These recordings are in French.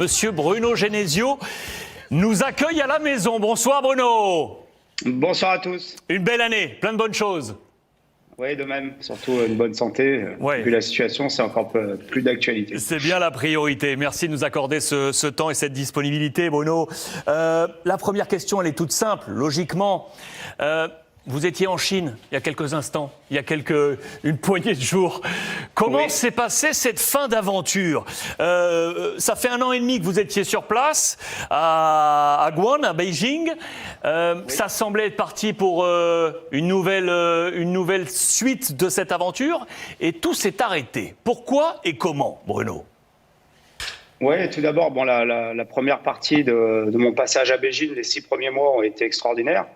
Monsieur Bruno Genesio nous accueille à la maison. Bonsoir Bruno. Bonsoir à tous. Une belle année, plein de bonnes choses. Oui, de même, surtout une bonne santé. Ouais. Vu la situation, c'est encore plus d'actualité. C'est bien la priorité. Merci de nous accorder ce temps et cette disponibilité, Bruno. La première question, elle est toute simple, logiquement. Vous étiez en Chine il y a quelques instants, il y a une poignée de jours. Comment s'est passée cette fin d'aventure ? Ça fait 1 an et demi que vous étiez sur place, à Guan, à Beijing. Ça semblait être parti pour une nouvelle suite de cette aventure. Et tout s'est arrêté. Pourquoi et comment, Bruno ? Oui, tout d'abord, la première partie de mon passage à Beijing, les 6 premiers mois ont été extraordinaires.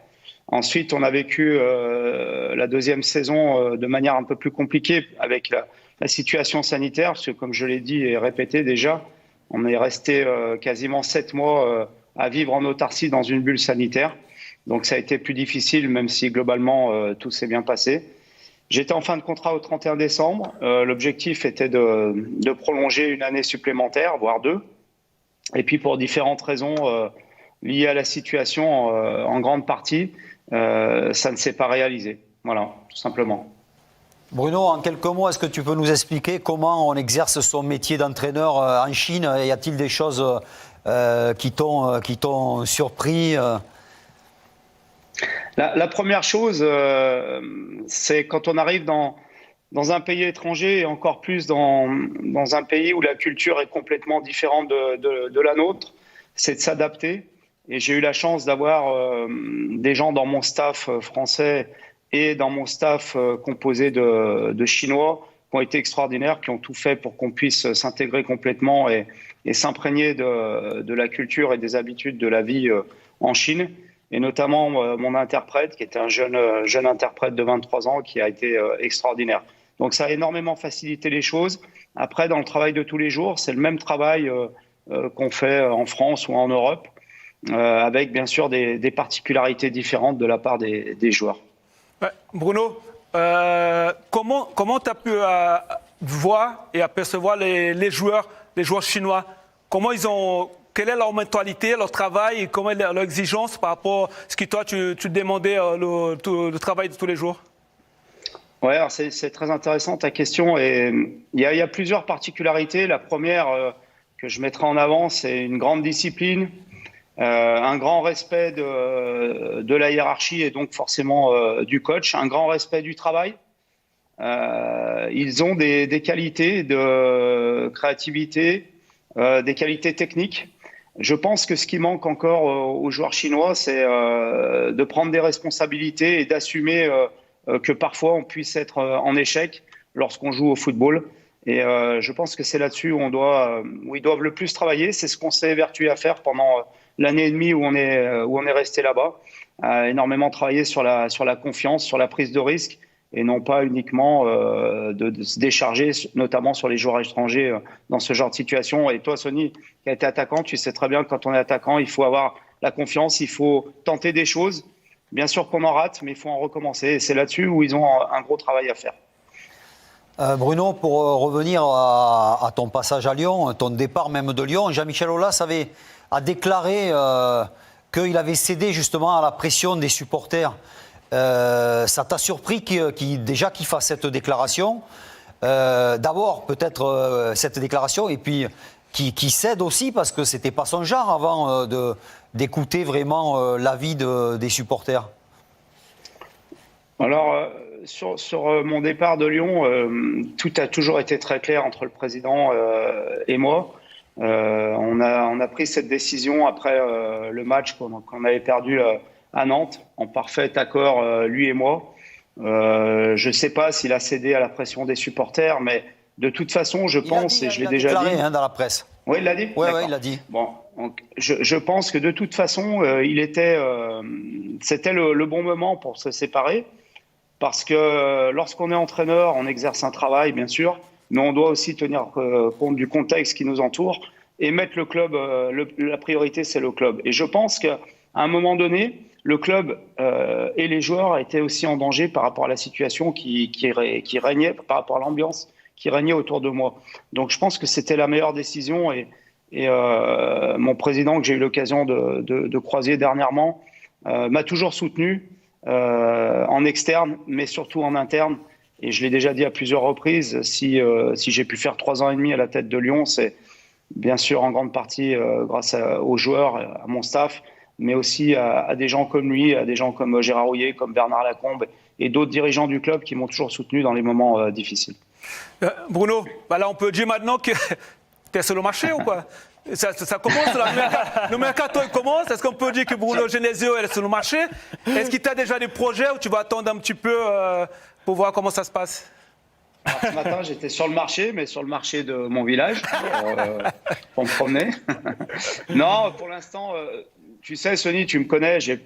Ensuite, on a vécu la deuxième saison de manière un peu plus compliquée avec la situation sanitaire, parce que comme je l'ai dit et répété déjà, on est resté quasiment 7 mois à vivre en autarcie dans une bulle sanitaire. Donc ça a été plus difficile, même si globalement tout s'est bien passé. J'étais en fin de contrat au 31 décembre. L'objectif était de prolonger 1 année supplémentaire, voire 2. Et puis pour différentes raisons liées à la situation en grande partie, ça ne s'est pas réalisé. Voilà, tout simplement. Bruno, en quelques mots, est-ce que tu peux nous expliquer comment on exerce son métier d'entraîneur en Chine ? Y a-t-il des choses qui t'ont surpris ? La première chose, c'est quand on arrive dans un pays étranger et encore plus dans un pays où la culture est complètement différente de la nôtre, c'est de s'adapter. Et j'ai eu la chance d'avoir des gens dans mon staff français et dans mon staff composé de Chinois qui ont été extraordinaires, qui ont tout fait pour qu'on puisse s'intégrer complètement et s'imprégner de la culture et des habitudes de la vie en Chine. Et notamment mon interprète, qui était un jeune interprète de 23 ans, qui a été extraordinaire. Donc ça a énormément facilité les choses. Après, dans le travail de tous les jours, c'est le même travail qu'on fait en France ou en Europe. Avec bien sûr des particularités différentes de la part des joueurs. Bruno, comment tu as pu voir et apercevoir les joueurs chinois ? Quelle est leur mentalité, leur travail et comment est leur exigence par rapport à ce que toi tu demandais le travail de tous les jours ? Oui, c'est très intéressant ta question. Et il y a plusieurs particularités. La première que je mettrai en avant, c'est une grande discipline. Un grand respect de la hiérarchie et donc forcément du coach, un grand respect du travail. Ils ont des qualités de créativité, des qualités techniques. Je pense que ce qui manque encore aux joueurs chinois, c'est de prendre des responsabilités et d'assumer que parfois on puisse être en échec lorsqu'on joue au football. Et je pense que c'est là-dessus où ils doivent le plus travailler. C'est ce qu'on s'est évertué à faire pendant l'année et demie où on est resté là-bas. Énormément travailler sur la confiance, sur la prise de risque et non pas uniquement de se décharger, notamment sur les joueurs étrangers dans ce genre de situation. Et toi, Sonny, qui a été attaquant, tu sais très bien que quand on est attaquant, il faut avoir la confiance, il faut tenter des choses. Bien sûr qu'on en rate, mais il faut en recommencer. Et c'est là-dessus où ils ont un gros travail à faire. Bruno, pour revenir à ton passage à Lyon, ton départ même de Lyon, Jean-Michel Aulas a déclaré qu'il avait cédé justement à la pression des supporters. Ça t'a surpris qu'il fasse cette déclaration ? D'abord, peut-être cette déclaration, et puis qui cède aussi parce que c'était pas son genre avant d'écouter vraiment l'avis des supporters. Alors, sur mon départ de Lyon, tout a toujours été très clair entre le président et moi. On a pris cette décision après le match qu'on avait perdu à Nantes, en parfait accord, lui et moi. Je ne sais pas s'il a cédé à la pression des supporters, mais de toute façon, je pense, et je l'ai déjà dit... dans la presse. Oui, il l'a dit ? Oui, il l'a dit. Bon, donc, je pense que de toute façon, c'était le bon moment pour se séparer. Parce que lorsqu'on est entraîneur, on exerce un travail, bien sûr, mais on doit aussi tenir compte du contexte qui nous entoure et mettre le club, la priorité, c'est le club. Et je pense qu'à un moment donné, le club et les joueurs étaient aussi en danger par rapport à la situation qui régnait, par rapport à l'ambiance qui régnait autour de moi. Donc je pense que c'était la meilleure décision et Et mon président, que j'ai eu l'occasion de croiser dernièrement, m'a toujours soutenu en externe, mais surtout en interne. Et je l'ai déjà dit à plusieurs reprises, si j'ai pu faire 3 ans et demi à la tête de Lyon, c'est bien sûr en grande partie grâce aux joueurs, à mon staff, mais aussi à des gens comme lui, à des gens comme Gérard Houllier, comme Bernard Lacombe et d'autres dirigeants du club qui m'ont toujours soutenu dans les moments difficiles. Bruno, bah là on peut dire maintenant que tu es sur le marché ou quoi? Ça commence, là, le mercato il commence. Est-ce qu'on peut dire que Bruno Genesio est sur le marché? Est-ce qu'il t'a déjà des projets ou tu vas attendre un petit peu pour voir comment ça se passe? Alors, ce matin, j'étais sur le marché, mais sur le marché de mon village, pour me promener. Non, pour l'instant, tu sais, Sonny, tu me connais, j'ai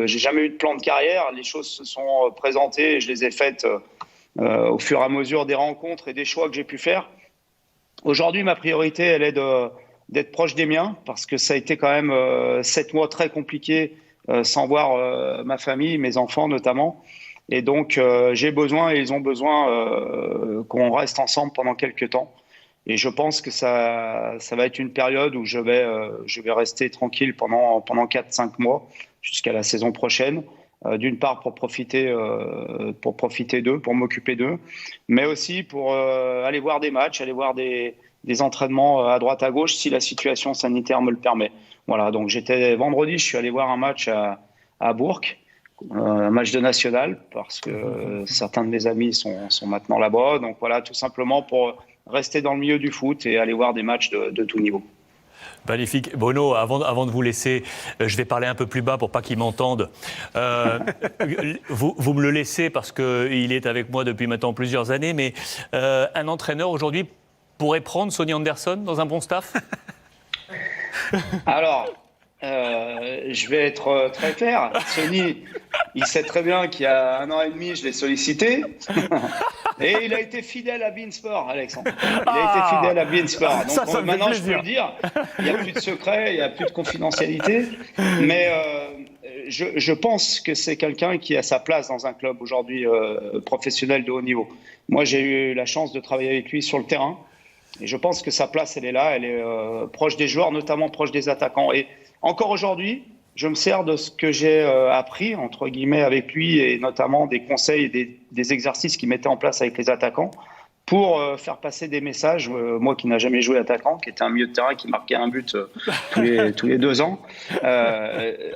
jamais eu de plan de carrière. Les choses se sont présentées et je les ai faites au fur et à mesure des rencontres et des choix que j'ai pu faire. Aujourd'hui, ma priorité, elle est d'être proche des miens, parce que ça a été quand même 7 mois très compliqués sans voir ma famille, mes enfants notamment. Et donc, j'ai besoin et ils ont besoin qu'on reste ensemble pendant quelques temps. Et je pense que ça va être une période où je vais rester tranquille pendant 4-5 mois jusqu'à la saison prochaine. D'une part pour profiter d'eux, pour m'occuper d'eux, mais aussi pour aller voir des matchs, aller voir des entraînements à droite à gauche si la situation sanitaire me le permet. Voilà, donc vendredi, je suis allé voir un match à Bourg, un match de national, parce que certains de mes amis sont maintenant là-bas. Donc voilà, tout simplement pour rester dans le milieu du foot et aller voir des matchs de tout niveau. Magnifique. Bruno, avant de vous laisser, je vais parler un peu plus bas pour pas qu'il m'entende. Vous me le laissez parce qu'il est avec moi depuis maintenant plusieurs années, mais un entraîneur aujourd'hui pourrait prendre Sonny Anderson dans un bon staff? Alors, je vais être très clair. Sonny, il sait très bien qu'il y a 1 an et demi, je l'ai sollicité. Et il a été fidèle à Beansport, Alexandre. Il a été fidèle à Beansport. Donc ça maintenant, je peux le dire. Il n'y a plus de secret, il n'y a plus de confidentialité. Mais je pense que c'est quelqu'un qui a sa place dans un club aujourd'hui professionnel de haut niveau. Moi, j'ai eu la chance de travailler avec lui sur le terrain. Et je pense que sa place, elle est là. Elle est proche des joueurs, notamment proche des attaquants. Et encore aujourd'hui, je me sers de ce que j'ai appris, entre guillemets, avec lui, et notamment des conseils et des exercices qu'il mettait en place avec les attaquants pour faire passer des messages. Moi qui n'ai jamais joué attaquant, qui était un milieu de terrain qui marquait un but tous les 2 ans.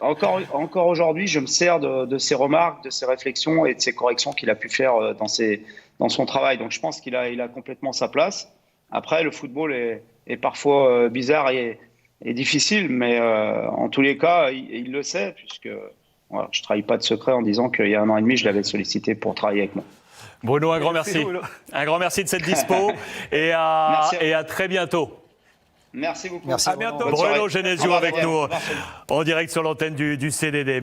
Encore aujourd'hui, je me sers de ses remarques, de ses réflexions et de ses corrections qu'il a pu faire dans son travail. Donc je pense qu'il a complètement sa place. Après, le football est parfois bizarre et difficile, mais en tous les cas, il le sait, puisque voilà, je ne trahis pas de secret en disant qu'il y a 1 an et demi, je l'avais sollicité pour travailler avec moi. Bruno, un grand merci. Un grand merci de cette dispo et à très bientôt. Merci beaucoup. Merci, à bientôt. Bruno Genesio avec nous en direct sur l'antenne du CDD.